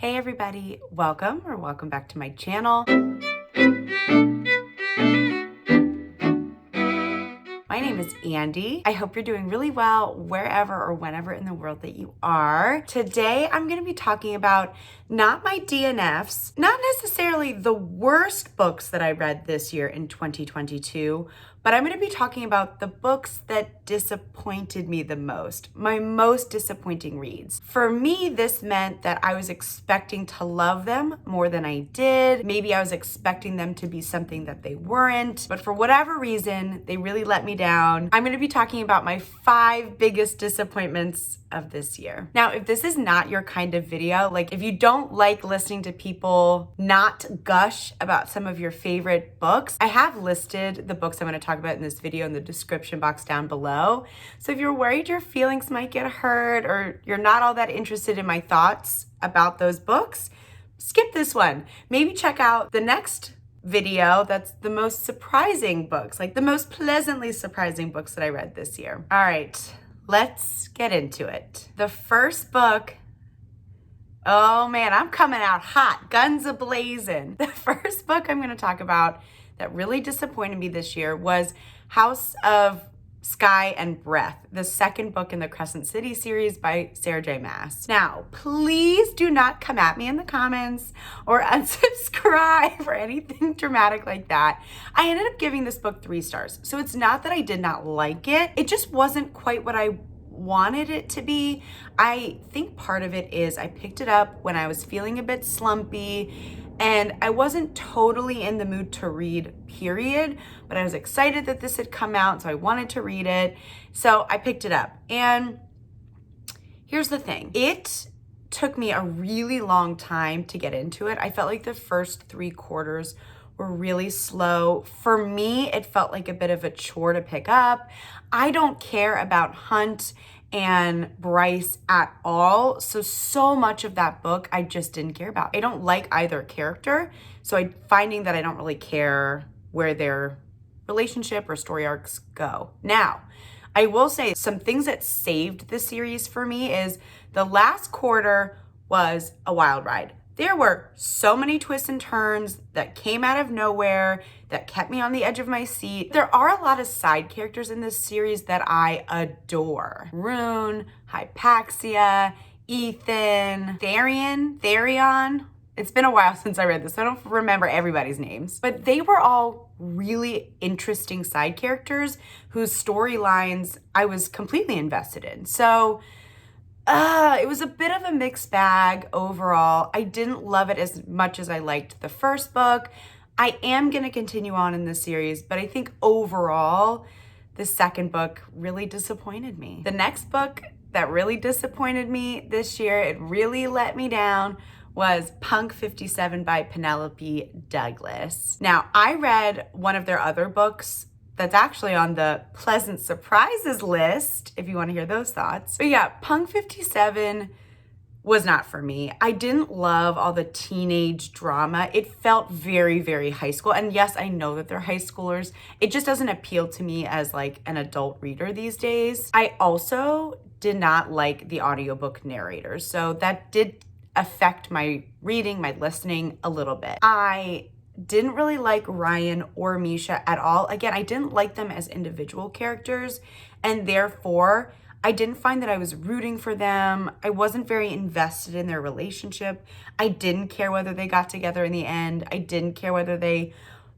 Hey everybody, welcome back to my channel. My name is Andy. I hope you're doing really well wherever or whenever in the world that you are. Today, I'm gonna be talking about not my DNFs, not necessarily the worst books that I read this year in 2022, but I'm gonna be talking about the books that disappointed me the most, my most disappointing reads. For me, this meant that I was expecting to love them more than I did. Maybe I was expecting them to be something that they weren't, but for whatever reason, they really let me down. I'm gonna be talking about my 5 biggest disappointments of this year. Now, if this is not your kind of video, like if you don't like listening to people not gush about some of your favorite books, I have listed the books I'm going to talk about in this video in the description box down below. So if you're worried your feelings might get hurt or you're not all that interested in my thoughts about those books, skip this one. Maybe check out the next video that's the most surprising books, like the most pleasantly surprising books that I read this year. All right. Let's get into it. The first book, oh man, I'm coming out hot, guns a-blazing. The first book I'm gonna talk about that really disappointed me this year was House of Sky and Breath, the second book in the Crescent City series by Sarah J. Maas. Now, please do not come at me in the comments or unsubscribe or anything dramatic like that. I ended up giving this book 3 stars. So it's not that I did not like it. It just wasn't quite what I wanted it to be. I think part of it is I picked it up when I was feeling a bit slumpy and I wasn't totally in the mood to read, period, but I was excited that this had come out, so I wanted to read it. So I picked it up. And here's the thing. It took me a really long time to get into it. I felt like the first 3 quarters were really slow. For me, it felt like a bit of a chore to pick up. I don't care about Hunt and Bryce at all. So much of that book I just didn't care about. I don't like either character. So I'm finding that I don't really care where their relationship or story arcs go. Now, I will say some things that saved the series for me is the last quarter was a wild ride. There were so many twists and turns that came out of nowhere that kept me on the edge of my seat. There are a lot of side characters in this series that I adore. Rune, Hypaxia, Ethan, Therion. It's been a while since I read this, so I don't remember everybody's names. But they were all really interesting side characters whose storylines I was completely invested in. So it was a bit of a mixed bag overall. I didn't love it as much as I liked the first book. I am going to continue on in this series, but I think overall, the second book really disappointed me. The next book that really disappointed me this year, it really let me down, was Punk 57 by Penelope Douglas. Now, I read one of their other books that's actually on the pleasant surprises list, if you want to hear those thoughts. But yeah, Punk 57 was not for me. I didn't love all the teenage drama. It felt very, very high school. And yes, I know that they're high schoolers. It just doesn't appeal to me as like an adult reader these days. I also did not like the audiobook narrators. So that did affect my reading, my listening a little bit. I didn't really like Ryan or Misha at all. Again, I didn't like them as individual characters, and therefore I didn't find that I was rooting for them. I wasn't very invested in their relationship. I didn't care whether they got together in the end. I didn't care whether they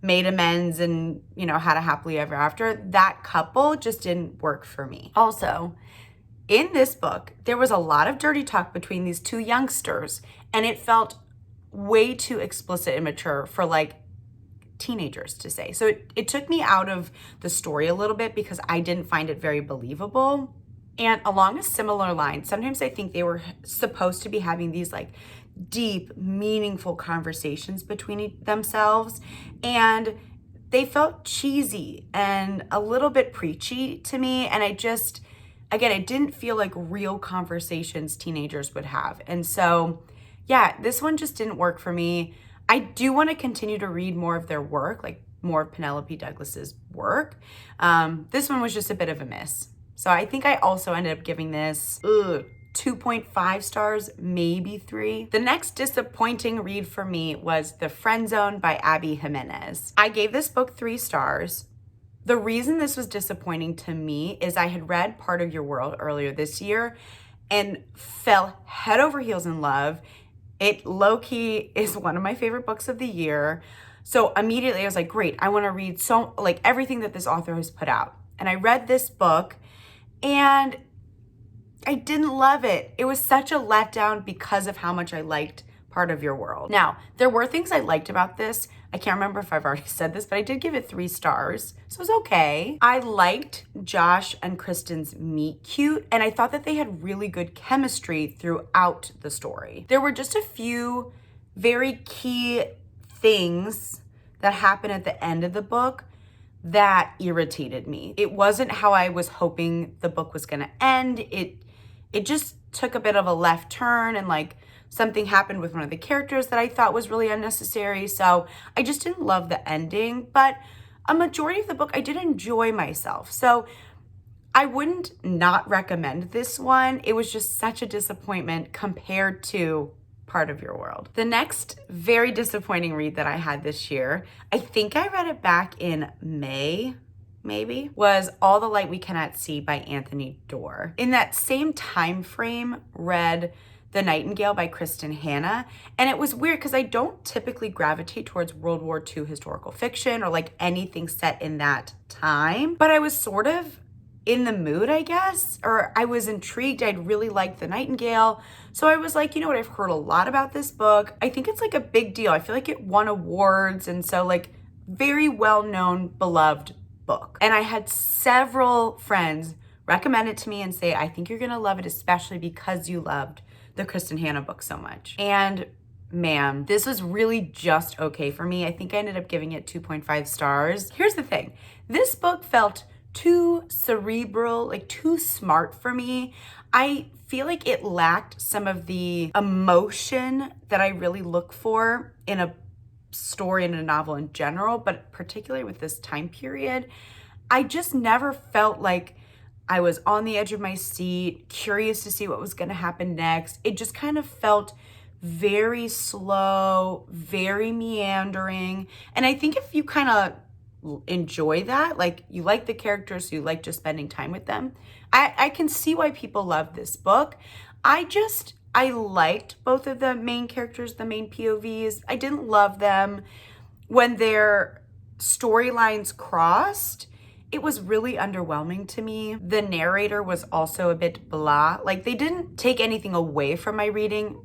made amends and, had a happily ever after. That couple just didn't work for me. Also, in this book, there was a lot of dirty talk between these 2 youngsters, and it felt way too explicit and mature for like teenagers to say. So it took me out of the story a little bit because I didn't find it very believable. And along a similar line, sometimes I think they were supposed to be having these like deep, meaningful conversations between themselves, and they felt cheesy and a little bit preachy to me. And I didn't feel like real conversations teenagers would have. And so yeah, this one just didn't work for me. I do want to continue to read more of their work, like more of Penelope Douglas's work. This one was just a bit of a miss. So I think I also ended up giving this 2.5 stars, maybe 3. The next disappointing read for me was The Friend Zone by Abby Jimenez. I gave this book 3 stars. The reason this was disappointing to me is I had read Part of Your World earlier this year and fell head over heels in love. It low-key is one of my favorite books of the year. So immediately I was like, great, I want to read everything that this author has put out. And I read this book and I didn't love it. It was such a letdown because of how much I liked Part of Your World. Now, there were things I liked about this. I can't remember if I've already said this, but I did give it 3 stars, so it was okay. I liked Josh and Kristen's meet cute, and I thought that they had really good chemistry throughout the story. There were just a few very key things that happened at the end of the book that irritated me. It wasn't how I was hoping the book was gonna end. It just took a bit of a left turn, and something happened with one of the characters that I thought was really unnecessary. So I just didn't love the ending, but a majority of the book, I did enjoy myself. So I wouldn't not recommend this one. It was just such a disappointment compared to Part of Your World. The next very disappointing read that I had this year, I think I read it back in May, maybe, was All the Light We Cannot See by Anthony Doerr. In that same time frame, read The Nightingale by Kristen Hanna. And it was weird because I don't typically gravitate towards World War II historical fiction or anything set in that time. But I was sort of in the mood, I guess, or I was intrigued. I'd really liked The Nightingale. So I was like, you know what, I've heard a lot about this book. I think it's a big deal. I feel like it won awards. And so very well-known, beloved book. And I had several friends recommend it to me and say, I think you're gonna love it, especially because you loved the Kristen Hanna book so much. And man, this was really just okay for me. I think I ended up giving it 2.5 stars. Here's the thing. This book felt too cerebral, too smart for me. I feel like it lacked some of the emotion that I really look for in a story and a novel in general, but particularly with this time period. I just never felt like I was on the edge of my seat, curious to see what was going to happen next. It just kind of felt very slow, very meandering. And I think if you kind of enjoy that, you like the characters, you like just spending time with them, I can see why people love this book. I liked both of the main characters, the main POVs. I didn't love them. When their storylines crossed, it was really underwhelming to me. The narrator was also a bit blah. They didn't take anything away from my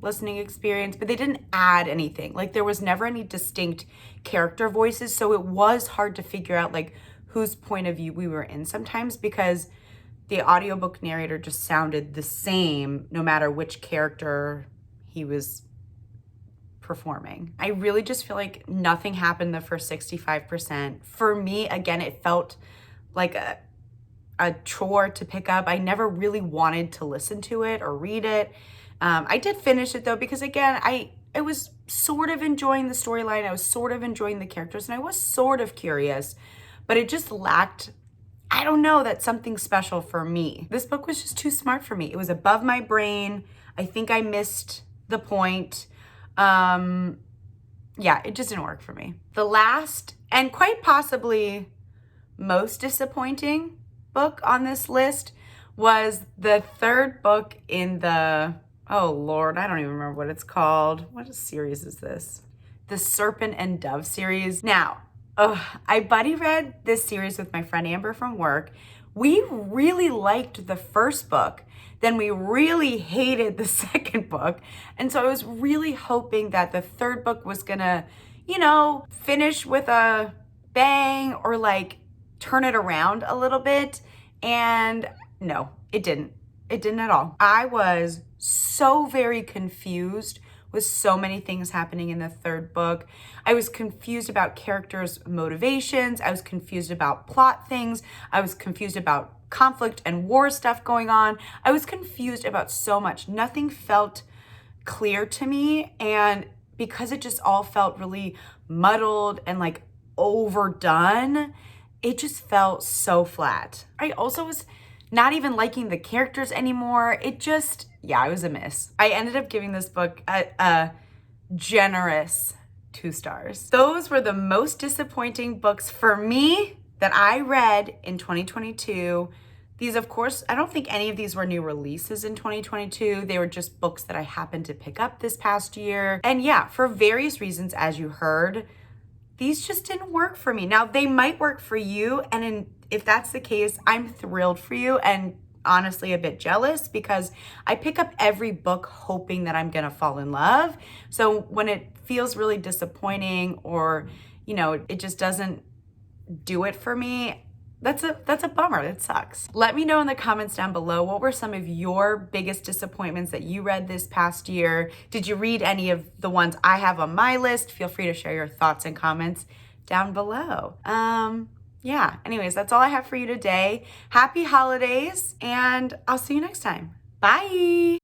listening experience, but they didn't add anything. There was never any distinct character voices, so it was hard to figure out whose point of view we were in sometimes, because the audiobook narrator just sounded the same no matter which character he was performing. I really just feel like nothing happened the first 65%. For me, again, it felt like a chore to pick up. I never really wanted to listen to it or read it. I did finish it though, because again, I was sort of enjoying the storyline. I was sort of enjoying the characters, and I was sort of curious, but it just lacked, I don't know, that's something special for me. This book was just too smart for me. It was above my brain. I think I missed the point. Yeah, it just didn't work for me. The last, and quite possibly most disappointing book on this list, was the third book in the, oh Lord, I don't even remember what it's called. What series is this? The Serpent and Dove series. Now, I buddy read this series with my friend Amber from work. We really liked the first book. Then we really hated the second book. And so I was really hoping that the third book was gonna, finish with a bang or turn it around a little bit. And no, it didn't. It didn't at all. I was so very confused with so many things happening in the third book. I was confused about characters' motivations. I was confused about plot things. I was confused about conflict and war stuff going on. I was confused about so much. Nothing felt clear to me. And because it just all felt really muddled and overdone, it just felt so flat. I also was not even liking the characters anymore. It just, yeah, it was a miss. I ended up giving this book a generous 2 stars. Those were the most disappointing books for me that I read in 2022. These, of course, I don't think any of these were new releases in 2022. They were just books that I happened to pick up this past year. And yeah, for various reasons, as you heard, these just didn't work for me. Now, they might work for you, and if that's the case, I'm thrilled for you and honestly a bit jealous, because I pick up every book hoping that I'm gonna fall in love. So when it feels really disappointing, or, you know, it just doesn't do it for me, that's a bummer. It sucks. Let me know in the comments down below, what were some of your biggest disappointments that you read this past year? Did you read any of the ones I have on my list? Feel free to share your thoughts and comments down below. Yeah, anyways, that's all I have for you today. Happy holidays, and I'll see you next time. Bye.